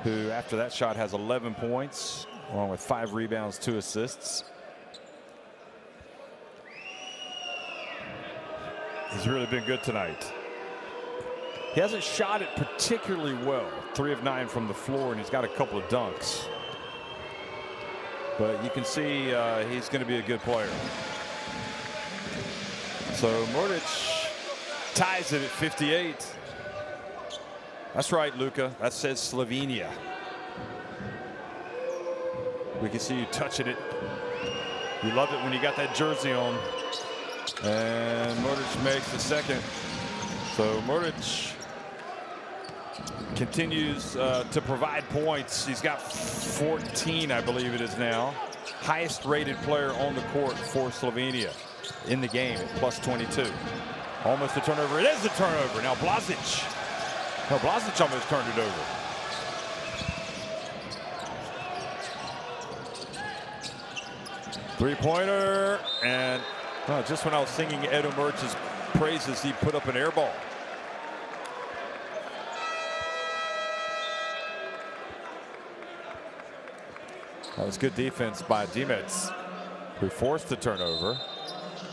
who after that shot has 11 points along with 5 rebounds, 2 assists. He's really been good tonight. He hasn't shot it particularly well. 3 of 9 from the floor, and he's got a couple of dunks. But you can see he's going to be a good player. So Murdic ties it at 58. That's right, Luka. That says Slovenia. We can see you touching it. You love it when you got that jersey on. And Murdic makes the second. So Murdic continues to provide points. He's got 14, I believe it is now. Highest rated player on the court for Slovenia in the game at plus 22. Almost a turnover. It is a turnover. Now Blazic. No, Blazic almost turned it over. Three-pointer, and just when I was singing Edo Murch's praises, he put up an air ball. That was good defense by Dimets, who forced the turnover.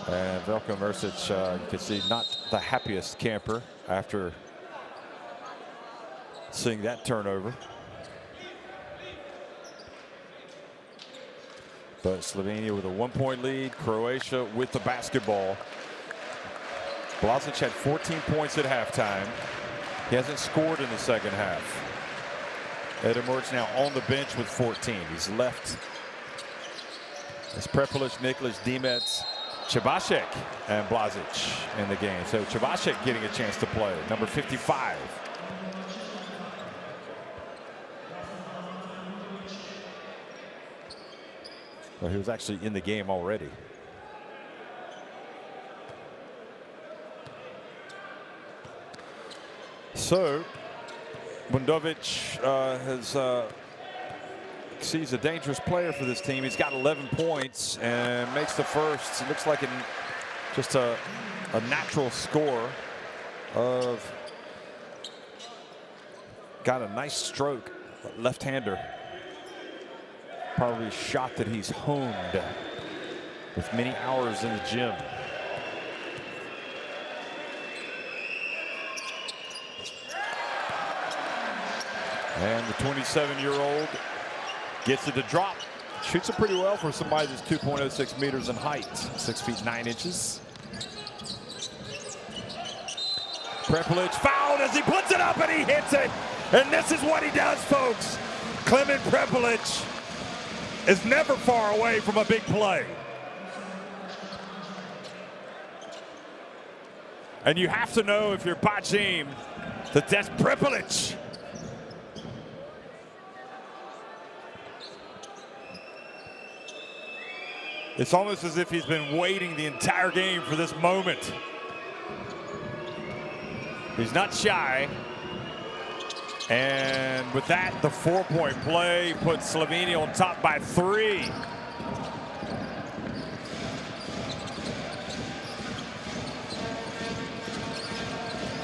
And Veljko Mrsic, you can see, not the happiest camper after seeing that turnover. But Slovenia with a 1-point lead. Croatia with the basketball. Blazic had 14 points at halftime. He hasn't scored in the second half. Edo Murch now on the bench with 14. He's left. It's Prepelic, Nikolic, Dimets, Chabashek, and Blazic in the game. So Chabashek getting a chance to play, number 55. Well, he was actually in the game already. So Bundovic sees a dangerous player for this team. He's got 11 points and makes the first. It looks like just a natural score of, got a nice stroke, left-hander. Probably a shot that he's honed with many hours in the gym. And the 27-year-old gets it to drop. Shoots it pretty well for somebody that's 2.06 meters in height, 6 feet 9 inches. Prepelic fouled as he puts it up and he hits it. And this is what he does, folks. Klemen Prepelic is never far away from a big play. And you have to know, if you're Bacim, that that's Prepelic. It's almost as if he's been waiting the entire game for this moment. He's not shy. And with that, the 4-point play puts Slovenia on top by 3.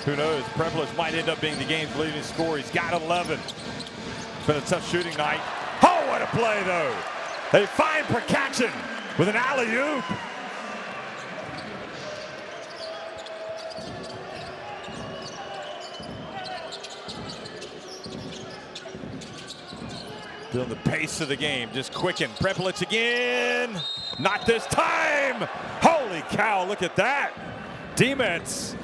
Who knows? Prepelic might end up being the game's leading scorer. He's got 11. It's been a tough shooting night. Oh, what a play, though. They find Prokachin with an alley-oop. Feeling the pace of the game, just quicken. Prepelic again. Not this time. Holy cow, look at that. Dimets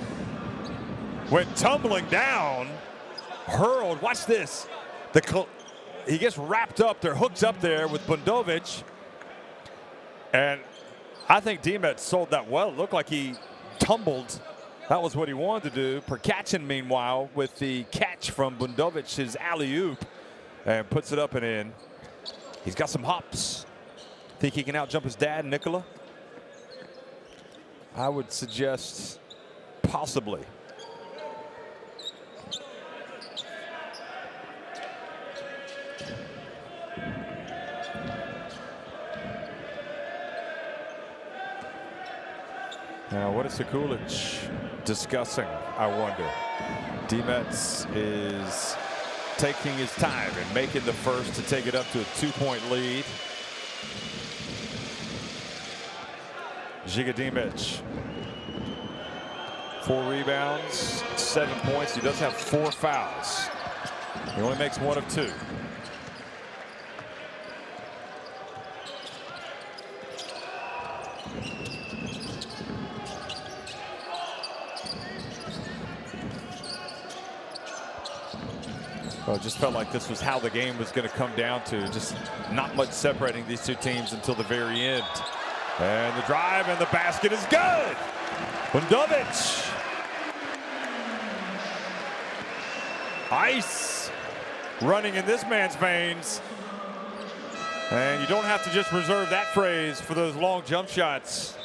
went tumbling down, hurled. Watch this. He gets wrapped up there, hooked up there with Bundovic. And I think Dimets sold that well. It looked like he tumbled. That was what he wanted to do. Prokachin, meanwhile, with the catch from Bundovic, his alley-oop, and puts it up and in. He's got some hops. Think he can outjump his dad, Nikola? I would suggest possibly. Now, what is Sekulic discussing, I wonder? Dimets is taking his time and making the first to take it up to a 2-point lead. Dimic, 4 rebounds, 7 points. He does have 4 fouls. He only makes 1 of 2. Well, it just felt like this was how the game was going to come down to. Just not much separating these two teams until the very end. And the drive and the basket is good. Bundovic. Ice running in this man's veins. And you don't have to just reserve that phrase for those long jump shots.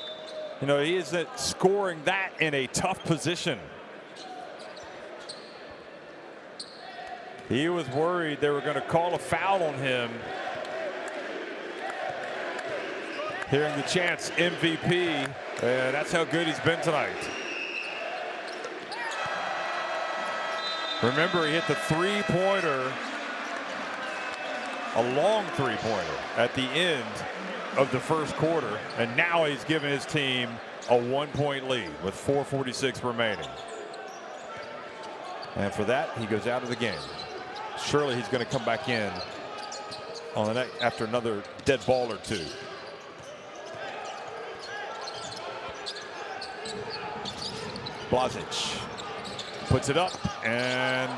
You know, he isn't scoring that in a tough position. He was worried they were going to call a foul on him. Hearing the chants MVP, and that's how good he's been tonight. Remember, he hit the 3-pointer, a long 3-pointer at the end of the first quarter, and now he's given his team a 1-point lead with 4:46 remaining. And for that, he goes out of the game. Surely he's going to come back in on the next after another dead ball or 2. Blazic puts it up, and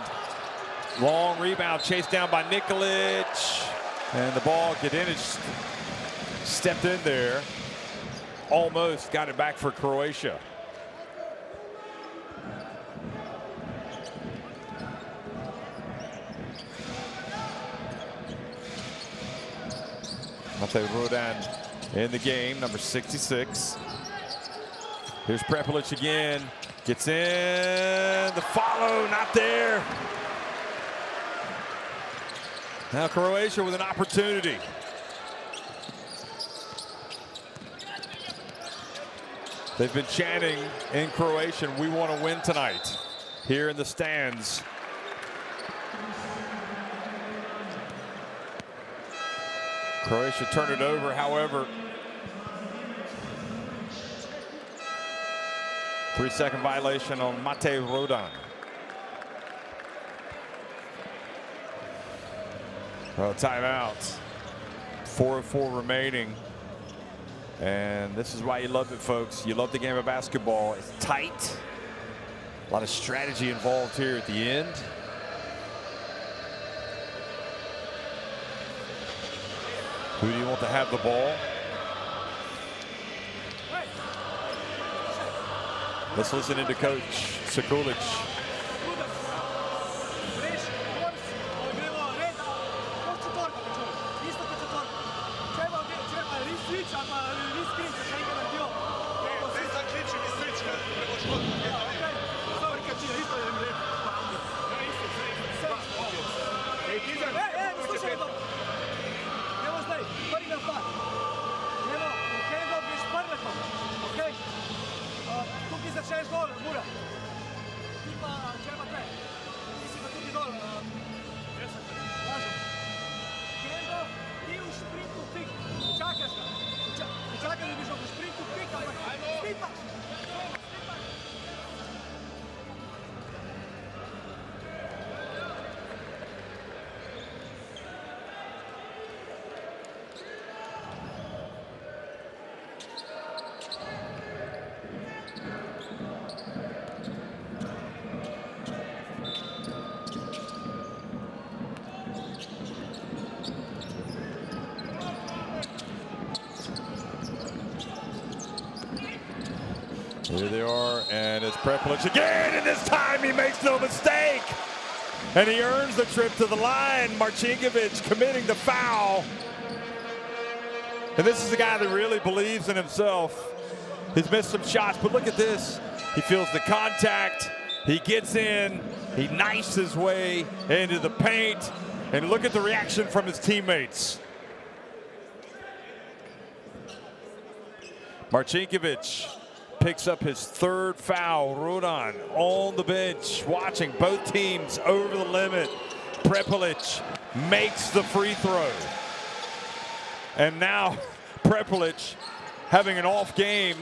long rebound chased down by Nikolic, and the ball, Gedinic stepped in there, almost got it back for Croatia. Mate Rodan in the game, number 66. Here's Prepelic again. Gets in. The follow, not there. Now Croatia with an opportunity. They've been chanting in Croatian, "We want to win tonight," here in the stands. Croatia turned it over, however. 3-second violation on Mate Rodan. Well, timeout. 4:04 remaining. And this is why you love it, folks. You love the game of basketball. It's tight. A lot of strategy involved here at the end. Who do you want to have the ball? Let's listen into Coach Sekulic. Here they are, and it's Prepelic again, and this time he makes no mistake. And he earns the trip to the line. Marcinkovic committing the foul. And this is a guy that really believes in himself. He's missed some shots, but look at this. He feels the contact. He gets in. He knifes his way into the paint. And look at the reaction from his teammates. Marcinkovic picks up his 3rd foul. Rodan on the bench, watching both teams over the limit. Prepelic makes the free throw. And now Prepelic, having an off game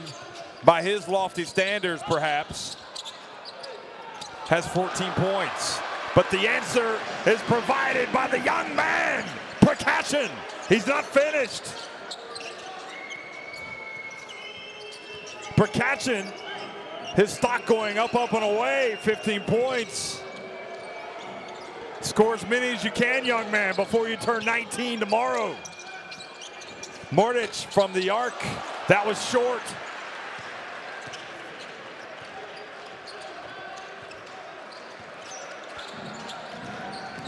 by his lofty standards perhaps, has 14 points. But the answer is provided by the young man, Prokachin. He's not finished. Prokachin, his stock going up, and away, 15 points. Score as many as you can, young man, before you turn 19 tomorrow. Mordich from the arc, that was short.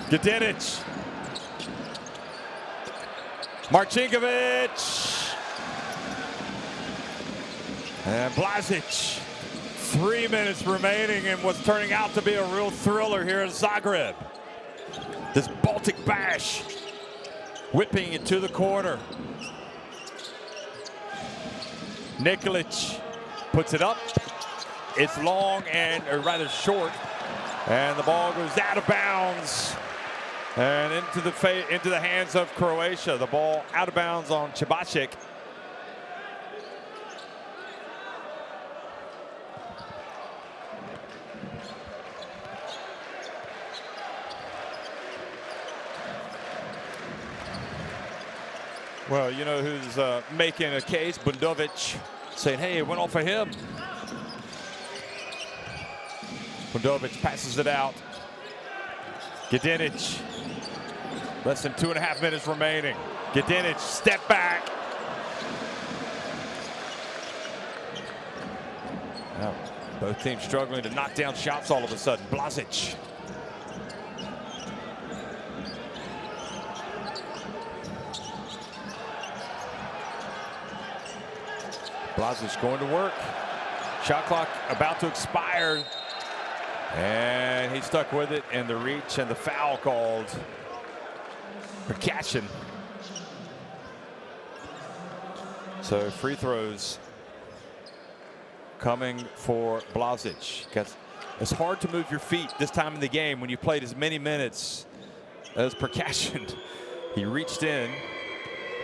Gdinic. Marcinkovic. And Blazic. 3 minutes remaining in what's turning out to be a real thriller here in Zagreb. This Baltic bash, whipping it to the corner. Nikolic puts it up. It's long and, or rather short, and the ball goes out of bounds and into the hands of Croatia. The ball out of bounds on Cibasic. Well, you know who's making a case? Bundovic, saying, hey, it went off of him. Bundovic passes it out. Gdinic, less than 2.5 minutes remaining. Gdinic, step back. Now, both teams struggling to knock down shots all of a sudden. Blazic. Blazic going to work. Shot clock about to expire. And he stuck with it, and the reach and the foul called for Prokachin. So free throws coming for Blazic. It's hard to move your feet this time in the game when you played as many minutes as Prokachin. He reached in.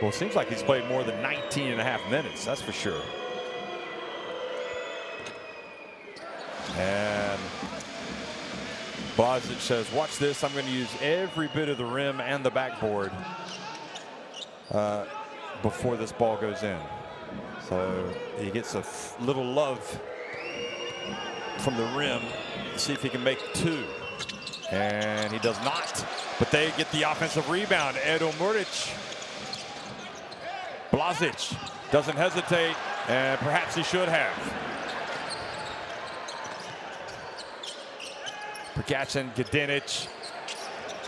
Well, it seems like he's played more than 19.5 minutes, that's for sure. And Blazic says, watch this, I'm going to use every bit of the rim and the backboard before this ball goes in. So he gets a little love from the rim to see if he can make two. And he does not, but they get the offensive rebound. Edo Muric. Blazic doesn't hesitate, and perhaps he should have. Prokachin, Gdinic,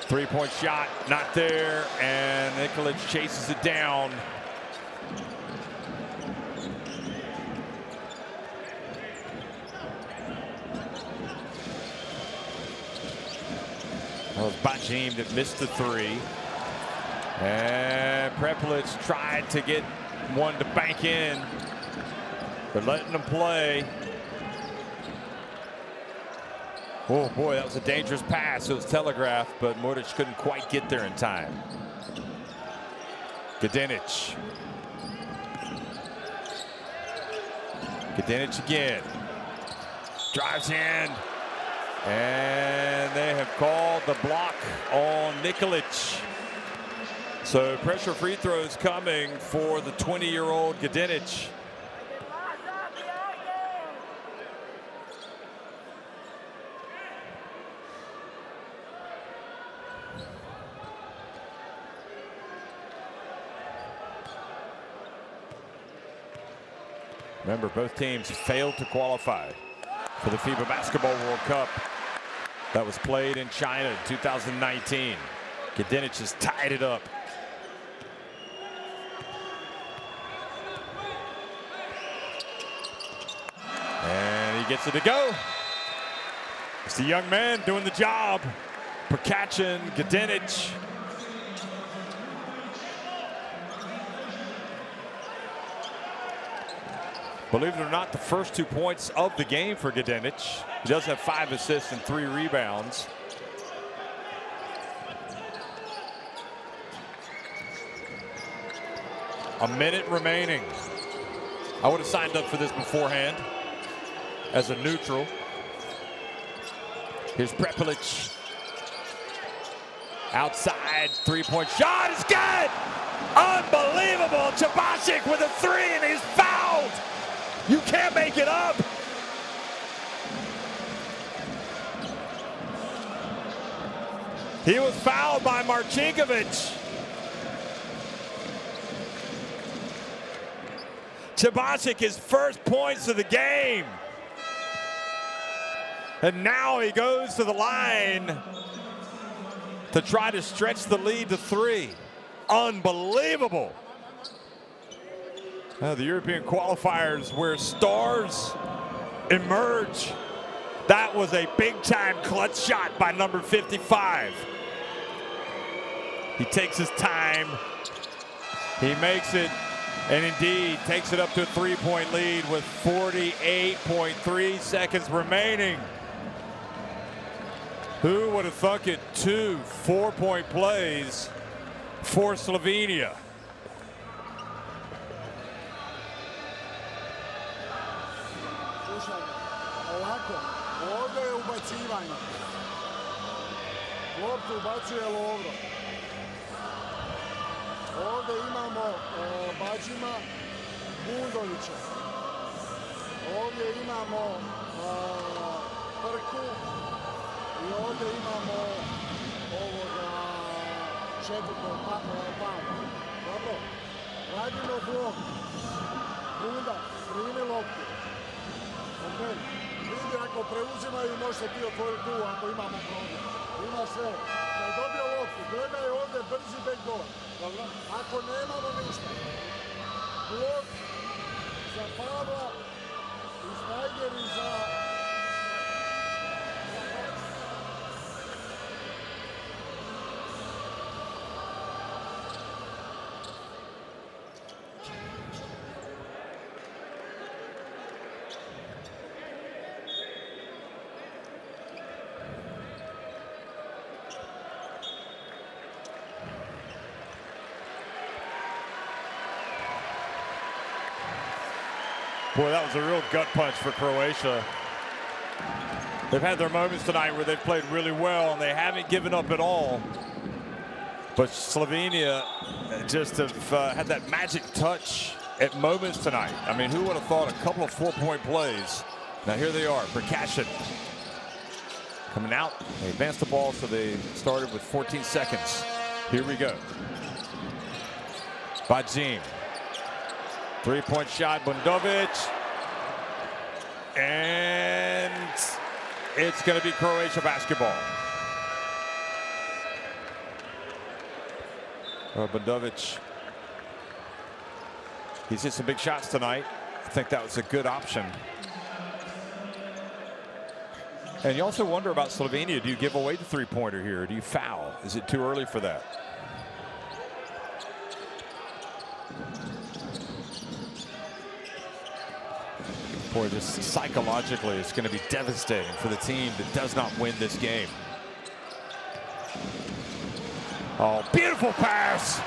three-point shot, not there, and Nikolic chases it down. That was Bajim that missed the three. And Prepelic tried to get one to bank in, but letting them play. Oh boy, that was a dangerous pass. It was telegraphed, but Muric couldn't quite get there in time. Gdinic. Gdinic again. Drives in. And they have called the block on Nikolic. So pressure free throws coming for the 20-year-old Gdinic. Remember, both teams failed to qualify for the FIBA Basketball World Cup that was played in China in 2019. Gdinic has tied it up. And he gets it to go. It's the young man doing the job. Prokachin, Gdinic. Believe it or not, the first 2 points of the game for Gdinic. He does have 5 assists and 3 rebounds. A minute remaining. I would have signed up for this beforehand as a neutral. Here's Prepelic. Outside, three-point shot is good! Unbelievable! Chabasic with a three and he's fouled! You can't make it up! He was fouled by Marcinkovic. Chabasic, his first points of the game. And now he goes to the line to try to stretch the lead to three. Unbelievable. The European qualifiers where stars emerge. That was a big-time clutch shot by number 55. He takes his time. He makes it, and indeed takes it up to a three-point lead with 48.3 seconds remaining. Who would have thunk it? 2 4-point plays for Slovenia. Ovdje je ubacivanje. Loptu ubacuje Lovro. Ovdje imamo Bađima, Bundovića. Ovdje imamo Prku. I ovdje imamo ovoga četvrtog Pavla. Dobro, radimo blok. Bunda, primi loptu. Vidi, ako preuzimaju, možete ti otvoriti tu ako imamo problem. Ima sve. Da je dobio loptu, gledaj ovdje brzi backdoor. Dobro? Ako nemamo ništa, blok za Pavla i Snajgeri za... Boy, that was a real gut punch for Croatia. They've had their moments tonight where they've played really well and they haven't given up at all. But Slovenia just have had that magic touch at moments tonight. I mean, who would have thought a couple of 4-point plays? Now here they are, Percussion coming out. They advanced the ball, so they started with 14 seconds. Here we go. Bajim. Three-point shot, Bundovic. And it's going to be Croatia basketball. Bundovic. He's hit some big shots tonight. I think that was a good option. And you also wonder about Slovenia. Do you give away the three-pointer here? Or do you foul? Is it too early for that? Boy, just psychologically, it's going to be devastating for the team that does not win this game. Oh, beautiful pass.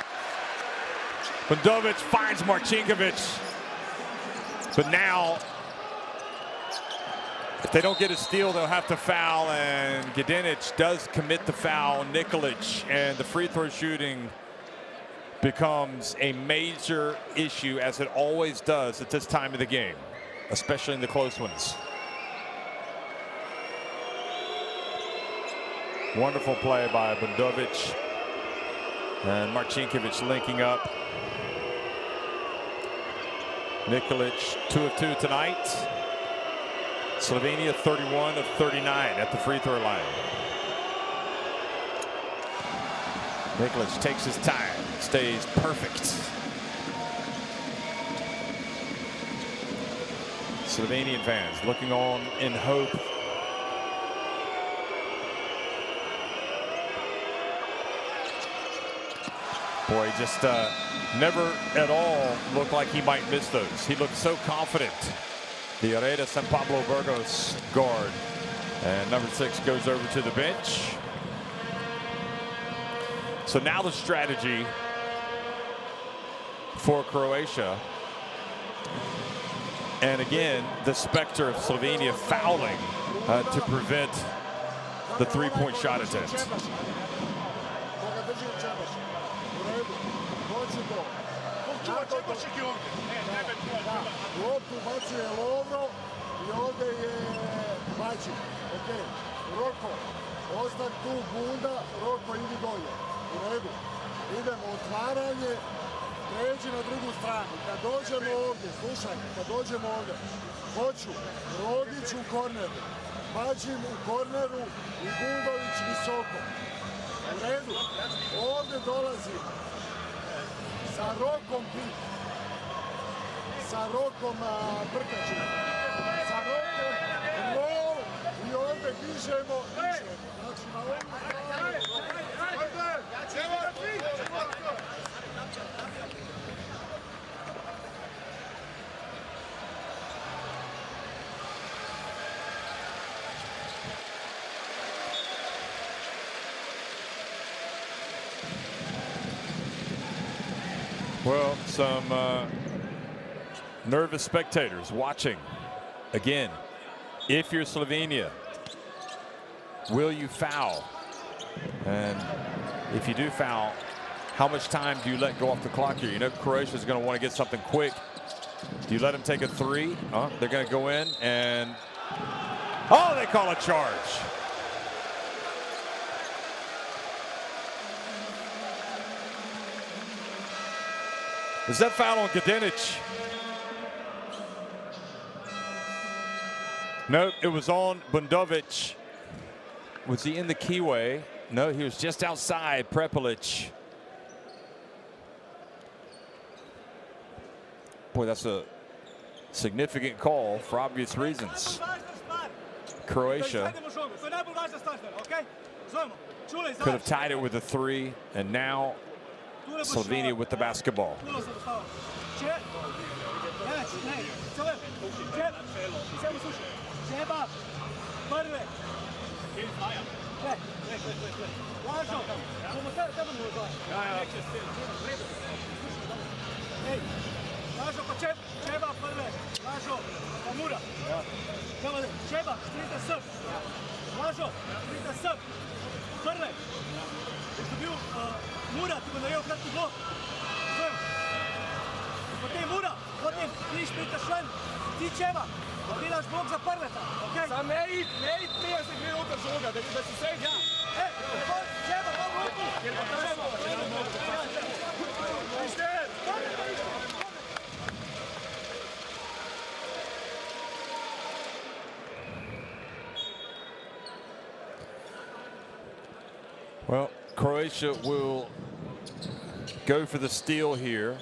Bundovic finds Marcinkovic. But now, if they don't get a steal, they'll have to foul. And Gedinic does commit the foul. Nikolic, and the free throw shooting becomes a major issue, as it always does at this time of the game, especially in the close ones. Wonderful play by Bundovic and Marcinkovic linking up. Nikolic 2 of 2 tonight. Slovenia 31 of 39 at the free throw line. Nikolic takes his time, stays perfect. Slovenian fans looking on in hope. Boy, he just never at all looked like he might miss those. He looked so confident. The Herrera San Pablo Burgos guard. And number 6 goes over to the bench. So now the strategy for Croatia. And again, the specter of Slovenia fouling to prevent the three-point shot attempt. Loptu bacuje Lovro i ovdje je Bačić. Ok, Roko, ostak tu Bunda, Roko idi dolje. U redu. Idemo otvaranje, pređi na drugu stranu. Kad dođemo ovdje, slušaj, kad dođemo ovdje, hoću Rodić u korneru, Bačim u korneru i Gundović visoko. U redu, ovdje dolazi sa Rokom Pit. Sa Rokom Brkačem, sa Rokom Rol i ovdje dižemo. Znači na ovu Well, some nervous spectators watching. Again, if you're Slovenia, will you foul? And if you do foul, how much time do you let go off the clock here? You know Croatia is going to want to get something quick. Do you let them take a three? They're going to go in and, oh, they call a charge. Is that foul on Gadenic? No, it was on Bundovic. Was he in the keyway? No, he was just outside Prepelic. Boy, that's a significant call for obvious reasons. Croatia could have tied it with a three, and now Slovenia with the basketball. Bilaš blok za prveta, okej? Sam ne id 30 minuta žuga, da se seđa. Čeba, ruku! Well, Croatia will go for the steal here.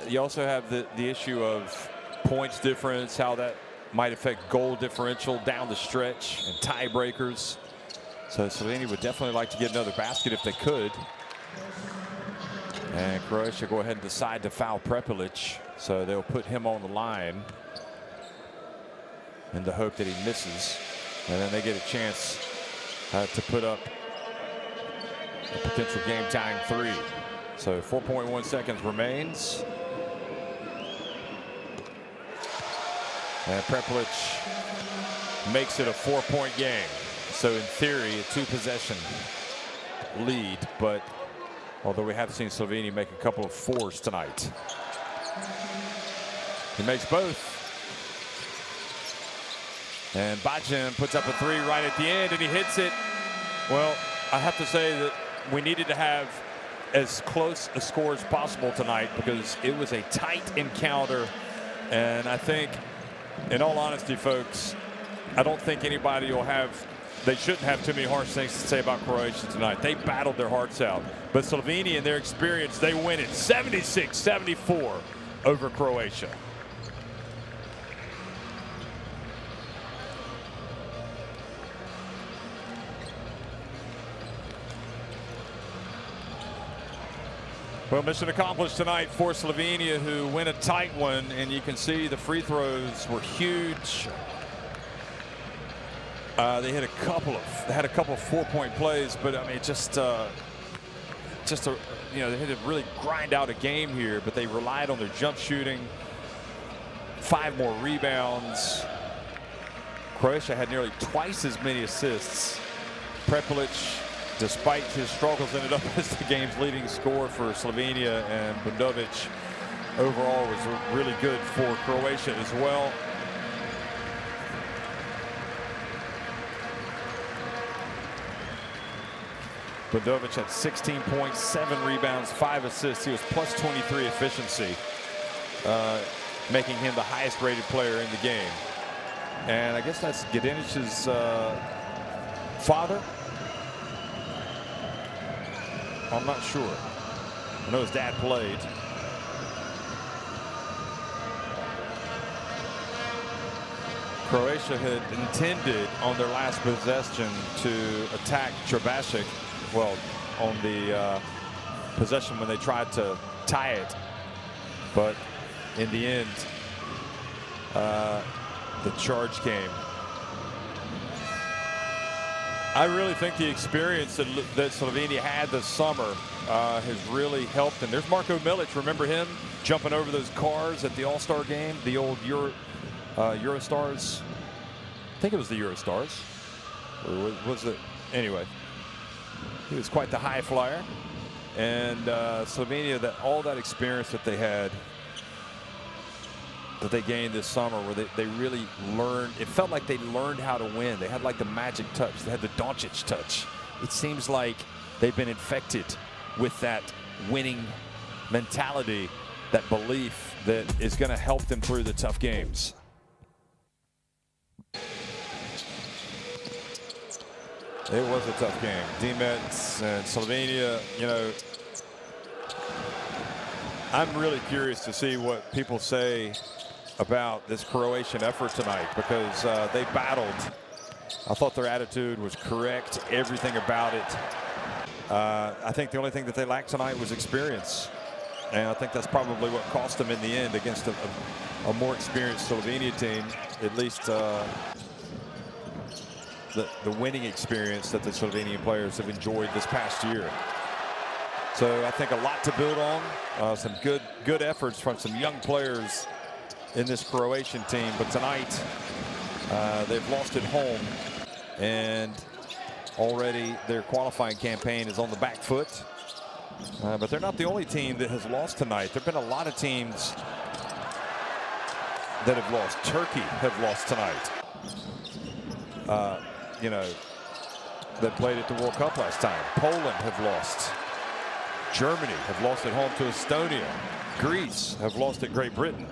You also have the issue of points difference, how that might affect goal differential down the stretch and tiebreakers. So Slovenia would definitely like to get another basket if they could. And Croatia go ahead and decide to foul Prepelic. So they'll put him on the line in the hope that he misses. And then they get a chance to put up a potential game-tying three. So 4.1 seconds remains. And Prepelic makes it a 4-point game. So in theory, a 2-possession lead, but although we have seen Slovenia make a couple of fours tonight. He makes both. And Bacin puts up a three right at the end, and he hits it. Well, I have to say that we needed to have as close a score as possible tonight because it was a tight encounter. And I think, in all honesty, folks, I don't think anybody will have, they shouldn't have too many harsh things to say about Croatia tonight. They battled their hearts out. But Slovenia, in their experience, they win it 76-74 over Croatia. Well, mission accomplished tonight for Slovenia, who win a tight one, and you can see the free throws were huge. They had a couple of 4-point plays, but I mean, just just a, you know, they had to really grind out a game here, but they relied on their jump shooting. 5 more rebounds. Croatia had nearly twice as many assists. Prepelic, despite his struggles, ended up as the game's leading scorer for Slovenia, and Bundovic overall was really good for Croatia as well. Bundovic had 16 points, 7 rebounds, 5 assists. He was plus 23 efficiency, making him the highest rated player in the game. And I guess that's Gdenic's father. I'm not sure. I know his dad played. Croatia had intended on their last possession to attack Trebasic. Well, on the possession when they tried to tie it. But in the end, the charge came. I really think the experience that Slovenia had this summer has really helped. And there's Marko Milic. Remember him jumping over those cars at the All-Star game, the old Eurostars. I think it was the Eurostars. Or was it? Anyway, he was quite the high flyer. And Slovenia, all that experience that they had, that they gained this summer, where they really learned, it felt like they learned how to win. They had like the magic touch. They had the Doncic touch. It seems like they've been infected with that winning mentality, that belief that is going to help them through the tough games. It was a tough game. Dimets and Slovenia, you know, I'm really curious to see what people say about this Croatian effort tonight, because they battled. I thought their attitude was correct, everything about it. I think the only thing that they lacked tonight was experience. And I think that's probably what cost them in the end against a more experienced Slovenia team, at least the winning experience that the Slovenian players have enjoyed this past year. So I think a lot to build on, some good efforts from some young players in this Croatian team. But tonight, they've lost at home, and already their qualifying campaign is on the back foot. But they're not the only team that has lost tonight. There have been a lot of teams that have lost. Turkey have lost tonight. You know, that played at the World Cup last time. Poland have lost. Germany have lost at home to Estonia. Greece have lost at Great Britain.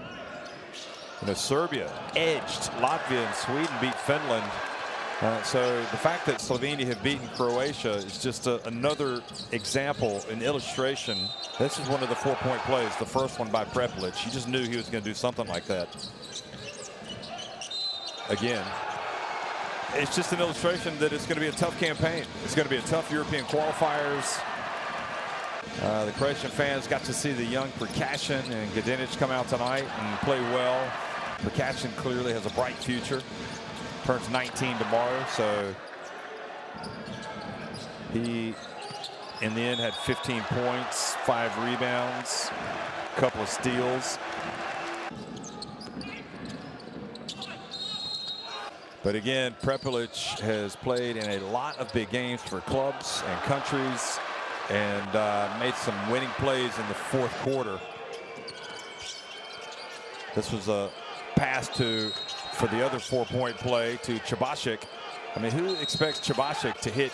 You know, Serbia edged Latvia, and Sweden beat Finland. So the fact that Slovenia have beaten Croatia is just another example, an illustration. This is one of the 4-point plays, the first one by Prepelic. You just knew he was going to do something like that. Again, it's just an illustration that it's going to be a tough campaign. It's going to be a tough European qualifiers. The Croatian fans got to see the young Percashin and Gdenic come out tonight and play well. Percashin clearly has a bright future. Turns 19 tomorrow, so he, in the end, had 15 points, 5 rebounds, a couple of steals. But again, Prepelic has played in a lot of big games for clubs and countries, and made some winning plays in the fourth quarter. This was a pass for the other 4-point play to Trebasic. I mean, who expects Trebasic to hit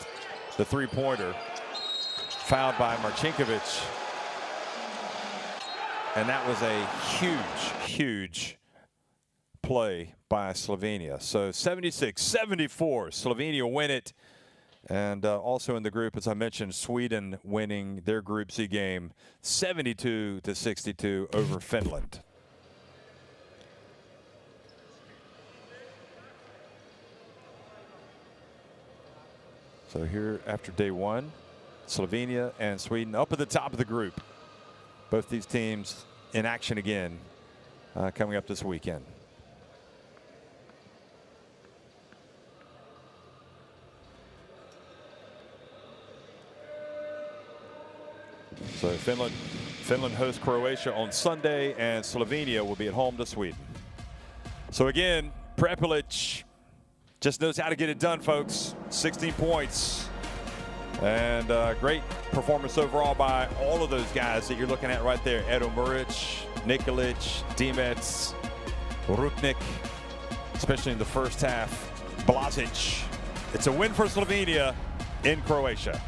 the 3-pointer? Fouled by Marcinkovic. And that was a huge play by Slovenia. So 76-74, Slovenia win it. And also in the group, as I mentioned, Sweden winning their Group C game 72-62 over Finland. So here after day one, Slovenia and Sweden up at the top of the group. Both these teams in action again coming up this weekend. So Finland hosts Croatia on Sunday, and Slovenia will be at home to Sweden. So again, Prepelic just knows how to get it done, folks. 16 points. And great performance overall by all of those guys that you're looking at right there. Edo Muric, Nikolic, Dimec, Ruknik, especially in the first half. Blazic. It's a win for Slovenia in Croatia.